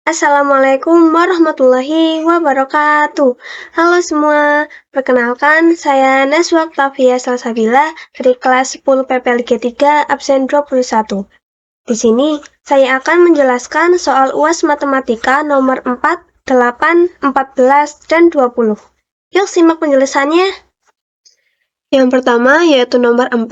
Assalamualaikum warahmatullahi wabarakatuh. Halo semua, perkenalkan saya Naswa Octavia Salsabila dari kelas 10 PPLG 3 absen 21. Di sini saya akan menjelaskan soal UAS Matematika nomor 4, 8, 14, dan 20. Yuk simak penjelasannya. Yang pertama yaitu nomor 4.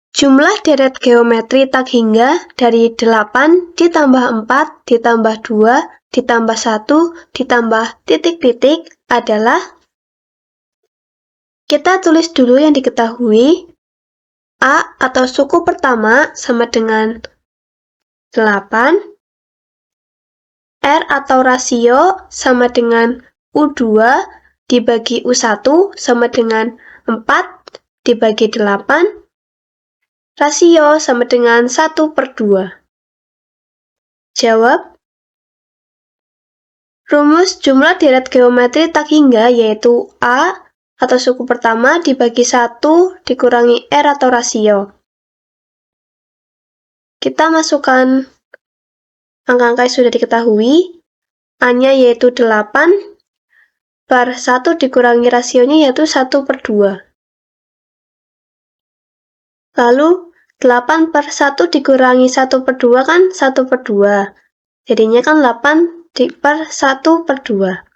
Jumlah deret geometri tak hingga dari 8 ditambah 4 ditambah 2 ditambah 1 ditambah titik-titik adalah, kita tulis dulu yang diketahui. A atau suku pertama sama dengan 8, R atau rasio sama dengan U2 dibagi U1 sama dengan 4 dibagi 8, rasio sama dengan 1/2. Jawab. Rumus jumlah deret geometri tak hingga yaitu A atau suku pertama dibagi 1 dikurangi R atau rasio. Kita masukkan angka-angka yang sudah diketahui. A-nya yaitu 8, per 1 dikurangi rasionya yaitu 1/2. Lalu 8 per 1 dikurangi 1/2 kan 1/2. Jadinya kan 8 per 1/2.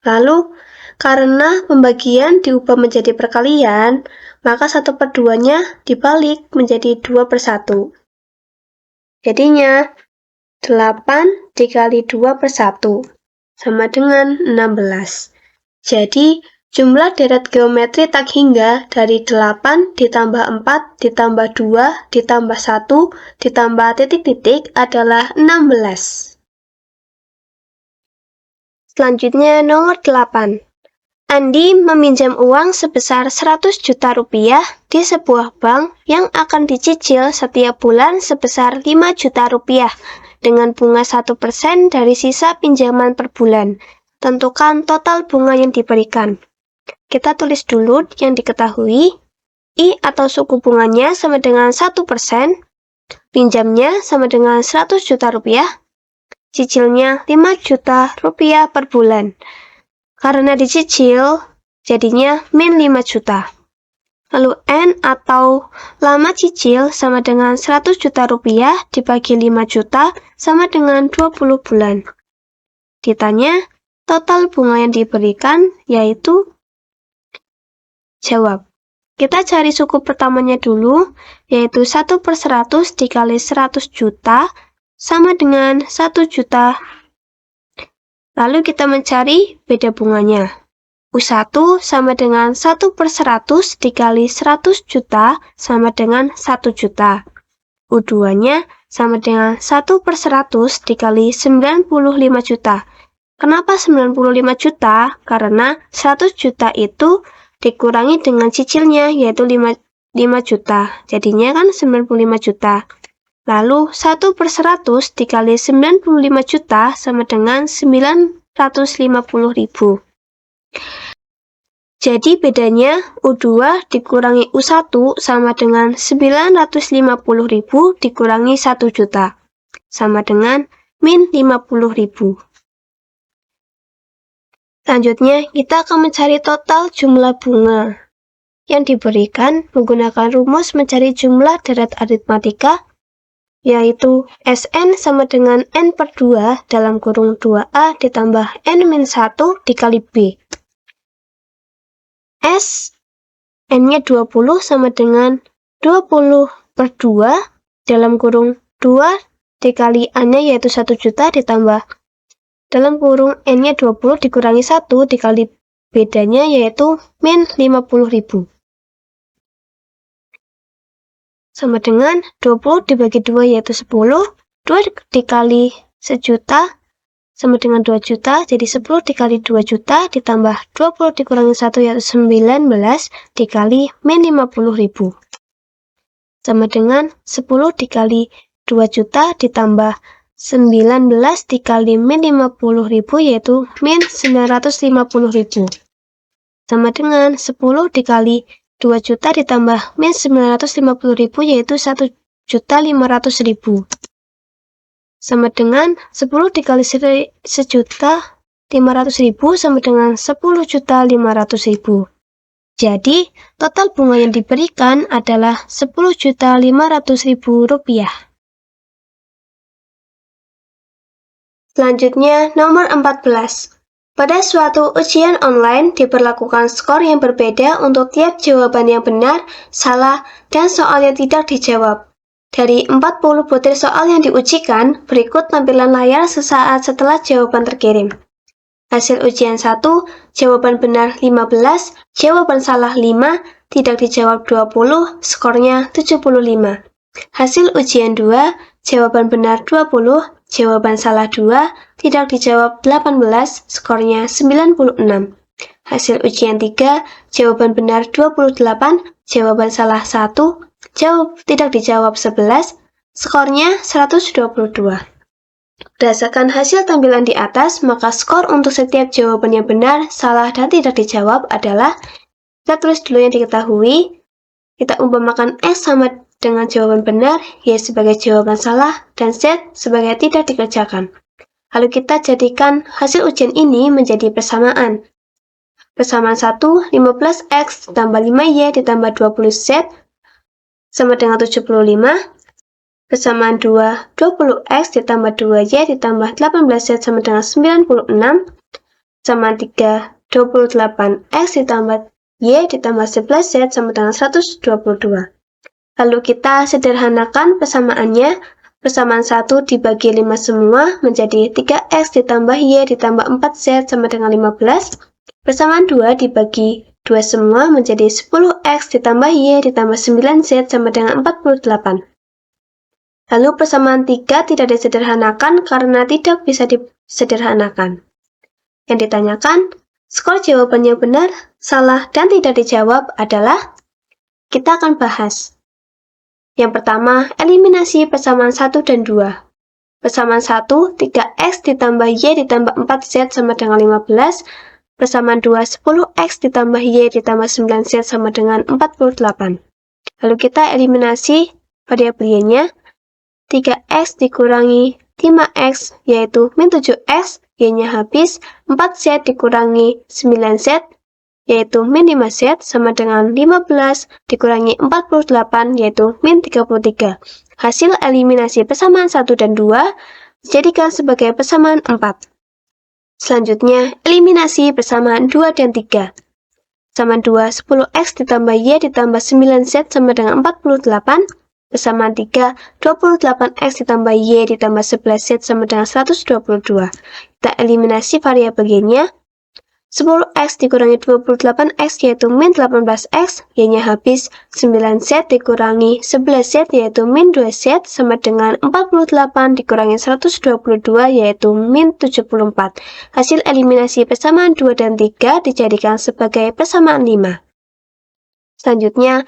Lalu karena pembagian diubah menjadi perkalian, maka 1/2-nya dibalik menjadi 2/1. Jadinya 8 dikali 2/1 sama dengan 16. Jadi jumlah deret geometri tak hingga dari 8 ditambah 4 ditambah 2 ditambah 1 ditambah titik-titik adalah 16. Selanjutnya nomor 8. Andi meminjam uang sebesar 100 juta rupiah di sebuah bank yang akan dicicil setiap bulan sebesar 5 juta rupiah dengan bunga 1% dari sisa pinjaman per bulan. Tentukan total bunga yang diberikan. Kita tulis dulu yang diketahui. I atau suku bunganya sama dengan 1%, pinjamnya sama dengan 100 juta rupiah, cicilnya 5 juta rupiah per bulan. Karena dicicil, jadinya min 5 juta. Lalu N atau lama cicil sama dengan 100 juta rupiah dibagi 5 juta sama dengan 20 bulan. Ditanya, total bunga yang diberikan yaitu, jawab. Kita cari suku pertamanya dulu, yaitu 1/100 dikali 100 juta sama dengan 1 juta. Lalu kita mencari beda bunganya. U1 sama dengan 1/100 dikali 100 juta sama dengan 1 juta. U2-nya sama dengan 1/100 dikali 95 juta. Kenapa 95 juta? Karena 100 juta itu dikurangi dengan cicilnya yaitu 5 juta. Jadinya kan 95 juta. Lalu 1/100 dikali 95 juta sama dengan 950.000. Jadi bedanya U2 dikurangi U1 sama dengan 950.000 dikurangi 1 juta. Sama dengan min 50.000. Selanjutnya, kita akan mencari total jumlah bunga yang diberikan menggunakan rumus mencari jumlah deret aritmatika, yaitu Sn sama dengan N/2 dalam kurung 2A ditambah N-1 dikali B. S, N-nya 20 sama dengan 20/2 dalam kurung 2 dikali A-nya yaitu 1 juta ditambah dalam kurung N-nya 20 dikurangi 1 dikali bedanya yaitu min 50.000. Sama dengan 20 dibagi 2 yaitu 10, 2 dikali 1 juta sama dengan 2 juta, jadi 10 dikali 2 juta ditambah 20 dikurangi 1 yaitu 19 dikali min 50.000. Sama dengan 10 dikali 2 juta ditambah 19 dikali min 50.000 yaitu min 950.000. Sama dengan 10 dikali 2 juta ditambah min 950.000 yaitu 1.500.000. sama dengan 10 dikali sejuta 500.000 sama dengan 10.500.000. Jadi, total bunga yang diberikan adalah 10.500.000 rupiah. Selanjutnya, nomor 14. Pada suatu ujian online diberlakukan skor yang berbeda untuk tiap jawaban yang benar, salah, dan soal yang tidak dijawab. Dari 40 butir soal yang diujikan, berikut tampilan layar sesaat setelah jawaban terkirim. Hasil ujian 1, jawaban benar 15, jawaban salah 5, tidak dijawab 20, skornya 75. Hasil ujian 2, jawaban benar 20, jawaban salah 2, tidak dijawab 18, skornya 96. Hasil ujian 3, jawaban benar 28, jawaban salah 1, tidak dijawab 11, skornya 122. Berdasarkan hasil tampilan di atas, maka skor untuk setiap jawaban yang benar, salah, dan tidak dijawab adalah, kita tulis dulu yang diketahui, kita umpamakan X sama dengan jawaban benar, Y sebagai jawaban salah, dan Z sebagai tidak dikerjakan. Lalu kita jadikan hasil ujian ini menjadi persamaan. Persamaan 1, 15X ditambah 5Y ditambah 20Z sama dengan 75. Persamaan 2, 20X ditambah 2Y ditambah 18Z sama dengan 96. Persamaan 3, 28X ditambah Y ditambah 11Z sama dengan 122. Lalu kita sederhanakan persamaannya. Persamaan 1 dibagi 5 semua menjadi 3X ditambah Y ditambah 4Z sama dengan 15. Persamaan 2 dibagi 2 semua menjadi 10X ditambah Y ditambah 9Z sama dengan 48. Lalu persamaan 3 tidak disederhanakan karena tidak bisa disederhanakan. Yang ditanyakan, skor jawaban yang benar, salah, dan tidak dijawab adalah, kita akan bahas. Yang pertama, eliminasi persamaan 1 dan 2. Persamaan 1, 3X ditambah Y ditambah 4Z sama dengan 15. Persamaan 2, 10X ditambah Y ditambah 9Z sama dengan 48. Lalu kita eliminasi variabel Y-nya. 3X dikurangi 5X yaitu min 7X, Y-nya habis, 4Z dikurangi 9Z yaitu min 5Z sama dengan 15 dikurangi 48 yaitu min 33. Hasil eliminasi persamaan 1 dan 2 dijadikan sebagai persamaan 4. Selanjutnya, eliminasi persamaan 2 dan 3. Persamaan 2, 10X ditambah Y ditambah 9Z sama dengan 48. Persamaan 3, 28X ditambah Y ditambah 11Z sama dengan 122. Kita eliminasi variabel Y-nya. 10X dikurangi 28X yaitu min 18X, Y-nya habis, 9Z dikurangi 11Z yaitu min 2Z sama dengan 48 dikurangi 122 yaitu min 74. Hasil eliminasi persamaan 2 dan 3 dijadikan sebagai persamaan 5. Selanjutnya,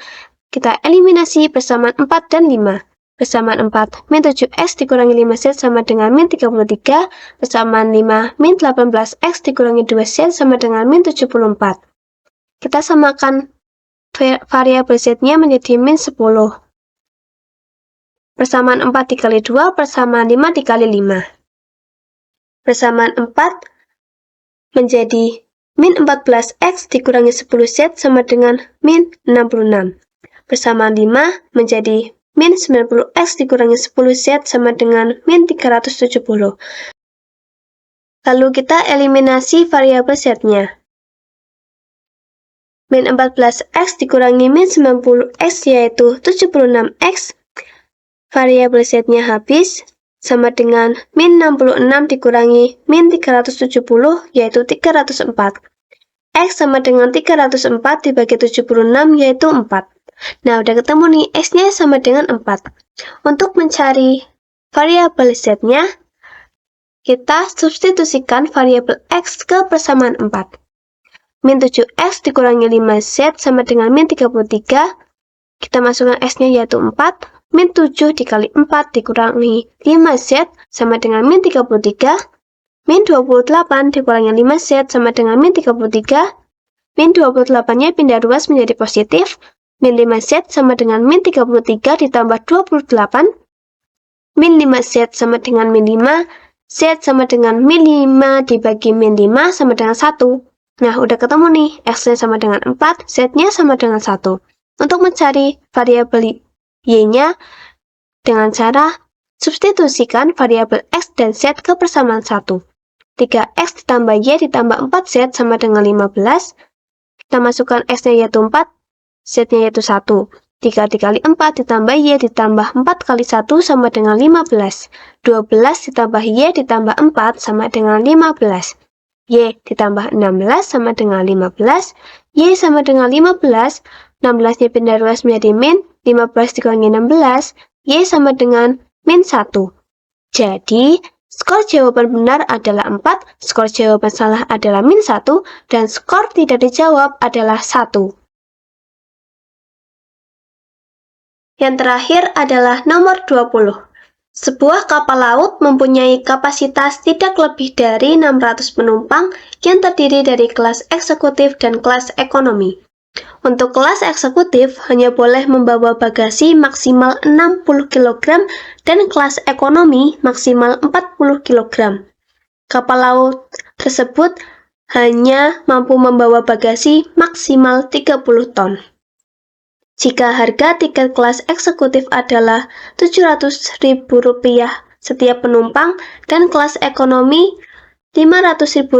kita eliminasi persamaan 4 dan 5. Persamaan 4, min 7X dikurangi 5Z sama dengan min 33. Persamaan 5, min 18X dikurangi 2Z sama dengan min 74. Kita samakan variabel Z-nya menjadi min 10. Persamaan 4 dikali 2, persamaan 5 dikali 5. Persamaan 4 menjadi min 14X dikurangi 10Z sama dengan min 66. Persamaan 5 menjadi min 90X dikurangi 10Z sama dengan min 370. Lalu kita eliminasi variabel Z-nya. Min 14X dikurangi min 90X yaitu 76X. Variabel Z-nya habis sama dengan min 66 dikurangi min 370 yaitu 304. X sama dengan 304 dibagi 76 yaitu 4. Nah, udah ketemu nih, X-nya sama dengan 4. Untuk mencari variabel Z-nya, kita substitusikan variabel X ke persamaan 4. Min 7X dikurangi 5Z sama dengan min 33. Kita masukkan X-nya yaitu 4. Min 7 dikali 4 dikurangi 5Z sama dengan min 33. Min 28 dikurangi 5Z sama dengan min 33. Min 28-nya pindah ruas menjadi positif. Min 5Z sama dengan min 33 ditambah 28. min 5Z sama dengan min 5, Z sama dengan min 5 dibagi min 5 sama dengan 1. Nah, udah ketemu nih, X-nya sama dengan 4, Z-nya sama dengan 1. Untuk mencari variabel Y-nya dengan cara substitusikan variabel X dan Z ke persamaan 1. 3X ditambah Y ditambah 4Z sama dengan 15. Kita masukkan X-nya yaitu 4, Z-nya yaitu 1. 3 dikali 4 ditambah Y ditambah 4 kali 1 sama dengan 15. 12 ditambah Y ditambah 4 sama dengan 15. Y ditambah 16 sama dengan 15. Y sama dengan 15. 16-nya pindah ruas menjadi min. 15 dikurangi 16. Y sama dengan min 1. Jadi, skor jawaban benar adalah 4, skor jawaban salah adalah min 1, dan skor tidak dijawab adalah 1. Yang terakhir adalah nomor 20. Sebuah kapal laut mempunyai kapasitas tidak lebih dari 600 penumpang yang terdiri dari kelas eksekutif dan kelas ekonomi. Untuk kelas eksekutif hanya boleh membawa bagasi maksimal 60 kg dan kelas ekonomi maksimal 40 kg. Kapal laut tersebut hanya mampu membawa bagasi maksimal 30 ton. Jika harga tiket kelas eksekutif adalah Rp700.000 setiap penumpang dan kelas ekonomi Rp500.000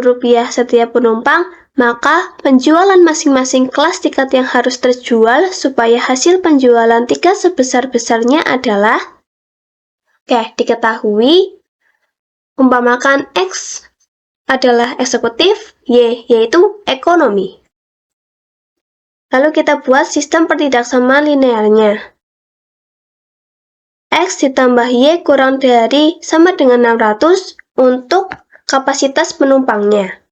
setiap penumpang, maka penjualan masing-masing kelas tiket yang harus terjual supaya hasil penjualan tiket sebesar-besarnya adalah, diketahui, umpamakan X adalah eksekutif, Y yaitu ekonomi. Lalu kita buat sistem pertidaksamaan linearnya. X ditambah Y kurang dari sama dengan 600 untuk kapasitas penumpangnya.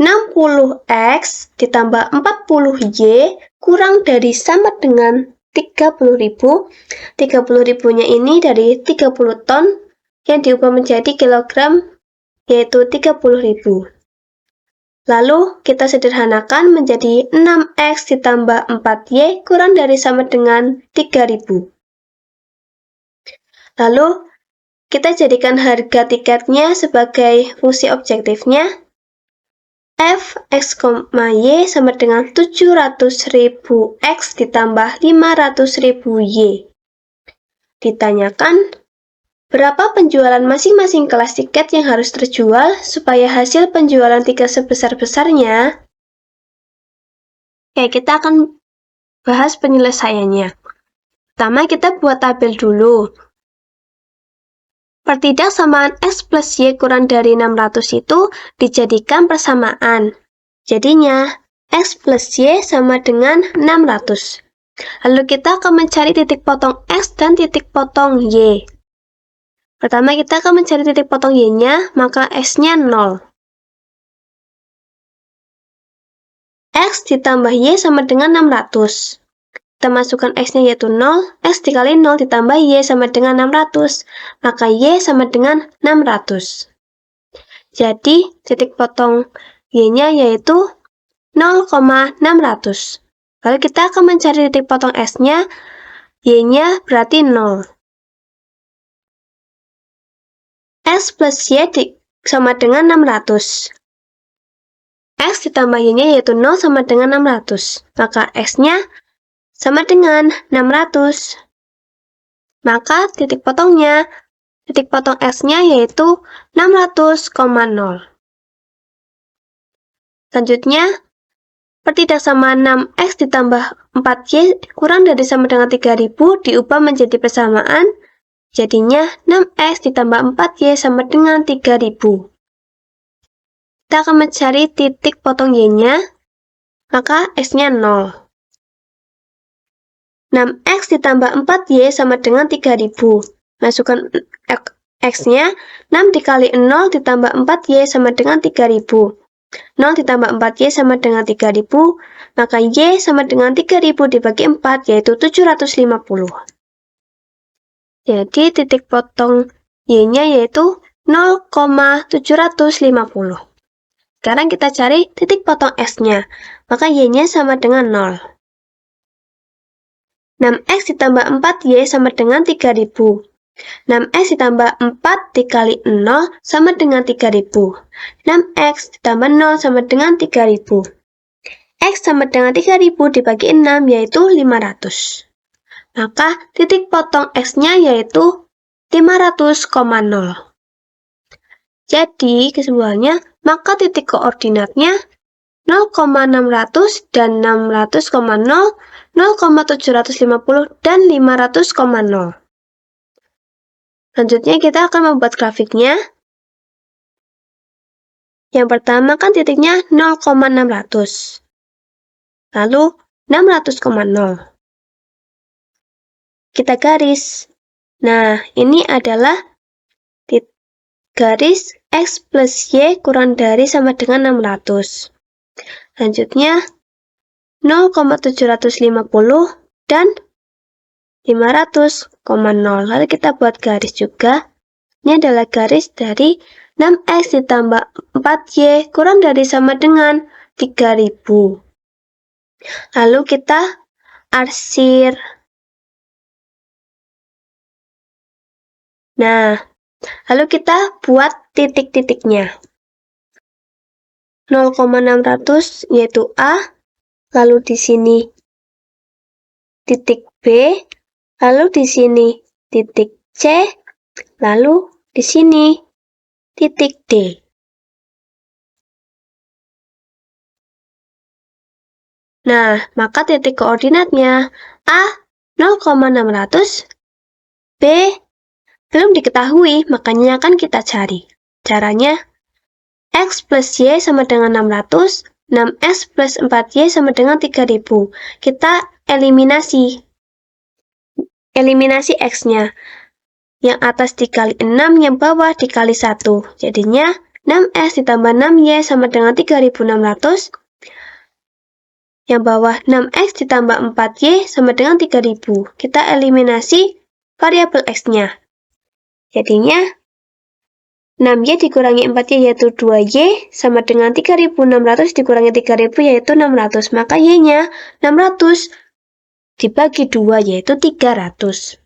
60X ditambah 40Y kurang dari sama dengan 30.000. 30.000-nya ini dari 30 ton yang diubah menjadi kilogram, yaitu 30.000. Lalu kita sederhanakan menjadi 6X ditambah 4Y kurang dari sama dengan 3.000. Lalu kita jadikan harga tiketnya sebagai fungsi objektifnya. F X, Y sama dengan 700.000 X ditambah 500.000 Y. Ditanyakan, berapa penjualan masing-masing kelas tiket yang harus terjual supaya hasil penjualan tiket sebesar-besarnya? Kita akan bahas penyelesaiannya. Pertama, kita buat tabel dulu. Pertidaksamaan X plus Y kurang dari 600 itu dijadikan persamaan. Jadinya, X plus Y sama dengan 600. Lalu kita akan mencari titik potong X dan titik potong Y. Pertama kita akan mencari titik potong Y-nya, maka X-nya 0. X ditambah Y sama dengan 600. Kita masukkan X-nya yaitu 0, X dikali 0 ditambah Y sama dengan 600, maka Y sama dengan 600. Jadi, titik potong Y-nya yaitu 0,600. Lalu kita akan mencari titik potong X-nya, Y-nya berarti 0. X plus Y sama dengan 600. X ditambah Y-nya yaitu 0 sama dengan 600. Maka X-nya sama dengan 600. Maka titik potong X-nya yaitu 600,0. Selanjutnya, pertidaksamaan 6X ditambah 4Y kurang dari sama dengan 3000 diubah menjadi persamaan. Jadinya 6X ditambah 4Y sama dengan 3000. Kita akan mencari titik potong Y-nya, maka X-nya 0. 6X ditambah 4Y sama dengan 3000. Masukkan X-nya, 6 dikali 0 ditambah 4Y sama dengan 3000. 0 ditambah 4Y sama dengan 3000, maka Y sama dengan 3000 dibagi 4, yaitu 750. Jadi titik potong Y-nya yaitu 0,750. Sekarang kita cari titik potong X-nya, maka Y-nya sama dengan 0. 6X ditambah 4Y sama dengan 3000. 6X ditambah 4 dikali 0 sama dengan 3000. 6X ditambah 0 sama dengan 3000. X sama dengan 3000 dibagi 6 yaitu 500. Maka titik potong X-nya yaitu 500,0. Jadi kesimpulannya, maka titik koordinatnya 0,600 dan 600,0, 0,750 dan 500,0. Selanjutnya kita akan membuat grafiknya. Yang pertama kan titiknya 0,600. Lalu 600,0. Kita garis. Nah, ini adalah garis X plus Y kurang dari sama dengan 600. Selanjutnya 0,750 dan 500,0. Lalu kita buat garis juga. Ini adalah garis dari 6X ditambah 4Y kurang dari sama dengan 3000. Lalu kita arsir. Nah, lalu kita buat titik-titiknya. 0,600 yaitu A, lalu di sini titik B, lalu di sini titik C, lalu di sini titik D. Nah, maka titik koordinatnya A 0,600, B belum diketahui, makanya akan kita cari. Caranya, X plus Y sama dengan 600, 6X plus 4Y sama dengan 3000. Kita eliminasi X-nya. Yang atas dikali 6, yang bawah dikali 1. Jadinya, 6X ditambah 6Y sama dengan 3600. Yang bawah 6X ditambah 4Y sama dengan 3000. Kita eliminasi variabel X-nya. Jadinya, 6Y dikurangi 4Y yaitu 2Y sama dengan 3600 dikurangi 3000 yaitu 600. Maka Y-nya 600 dibagi 2 yaitu 300.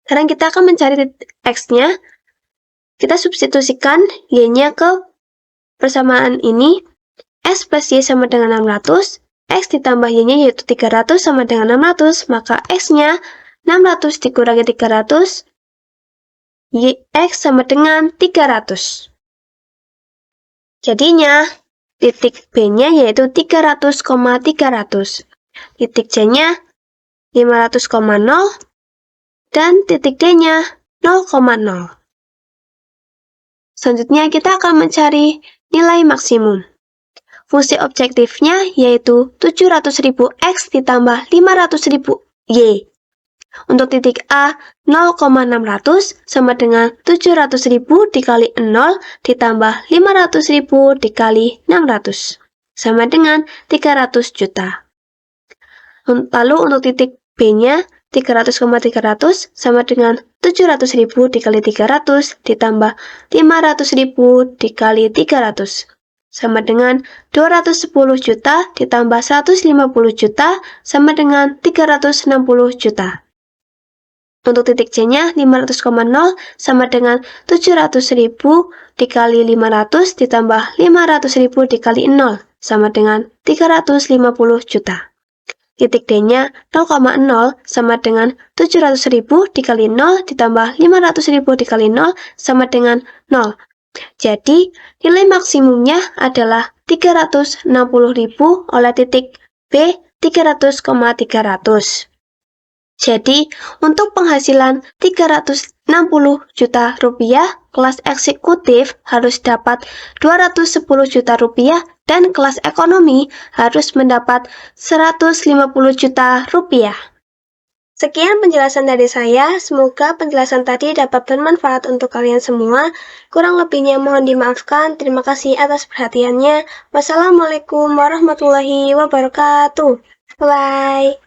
Sekarang kita akan mencari X-nya. Kita substitusikan Y-nya ke persamaan ini. X plus Y sama dengan 600. X ditambah Y-nya yaitu 300 sama dengan 600. Maka X-nya 600 dikurangi 300. X sama dengan 300. Jadinya, titik B-nya yaitu 300,300. Titik C-nya 500,0. Dan titik D-nya 0,0. Selanjutnya kita akan mencari nilai maksimum. Fungsi objektifnya yaitu 700.000 X ditambah 500.000 Y. Untuk titik A 0,600 sama dengan 700.000 dikali 0 ditambah 500.000 dikali 600 sama dengan 300 juta. Lalu untuk titik B-nya 300,300 sama dengan 700.000 dikali 300 ditambah 500.000 dikali 300 sama dengan 210 juta ditambah 150 juta sama dengan 360 juta. Untuk titik C-nya 500,0 sama dengan 700.000 dikali 500 ditambah 500.000 dikali 0 sama dengan 350 juta. Titik D-nya 0,0 sama dengan 700.000 dikali 0 ditambah 500.000 dikali 0 sama dengan 0. Jadi, nilai maksimumnya adalah 360.000 oleh titik B 300,300. Jadi, untuk penghasilan 360 juta rupiah, kelas eksekutif harus dapat 210 juta rupiah dan kelas ekonomi harus mendapat 150 juta rupiah. Sekian penjelasan dari saya, semoga penjelasan tadi dapat bermanfaat untuk kalian semua. Kurang lebihnya mohon dimaafkan. Terima kasih atas perhatiannya. Wassalamualaikum warahmatullahi wabarakatuh. Bye.